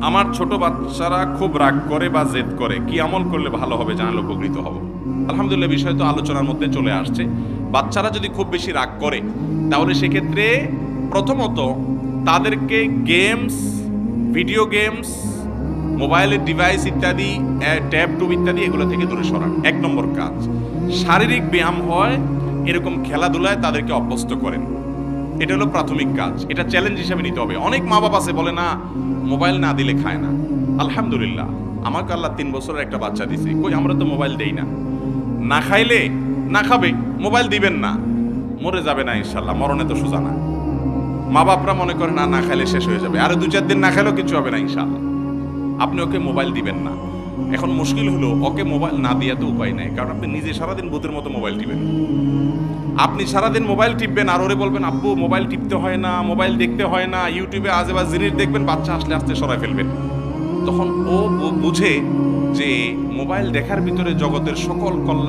আমার ছোট বাচ্চারা খুব রাগ করে বা জেদ করে, কি আমল করলে ভালো হবে, জানালে উপকৃত হব। আলহামদুলিল্লাহ, বিষয় তো আলোচনার মধ্যে চলে আসছে। বাচ্চারা যদি খুব বেশি রাগ করে, তাহলে সেক্ষেত্রে প্রথমত তাদেরকে গেমস, ভিডিও গেমস, মোবাইলের ডিভাইস ইত্যাদি, ট্যাব টুব ইত্যাদি এগুলো থেকে দূরে সরান। এক নম্বর কাজ। শারীরিক ব্যায়াম হয় এরকম খেলাধুলায় তাদেরকে অভ্যস্ত করেন, এটা হলো প্রাথমিক কাজ। এটা চ্যালেঞ্জ হিসেবে নিতে হবে। অনেক মা বাবা আছে বলে না মোবাইল না দিলে খায় না। আলহামদুলিল্লাহ, আমাকে আল্লাহ 3 বছরের একটা বাচ্চা দিছে, কই আমরা তো মোবাইল দেই না। না খাইলে না খাবে, মোবাইল দিবেন না, মরে যাবে না ইনশাল্লাহ, মরণে তো সোজা না। মা বাপরা মনে করে না, না খাইলে শেষ হয়ে যাবে, আরো 2-4 দিন না খাইলেও কিছু হবে না ইনশাল্লাহ। আপনি ওকে মোবাইল দিবেন না। এখন মুশকিল হলো ওকে মোবাইল না দিয়ে তো উপায় নাই, কারণ আপনি নিজে সারাদিন ভূতের মতো মোবাইল টিপেন। আপনি সারাদিন মোবাইল টিপবেন আর ওরে বলবেন আব্বু মোবাইল টিপতে হয় না, মোবাইল দেখতে হয় না, ইউটিউবে আজেবাজে জিনিস দেখবেন, বাচ্চা আসলে আস্তে সরাই ফেলবেন। তখন ও বুঝে যে মোবাইল দেখার ভিতরে জগতের সকল কল্যাণ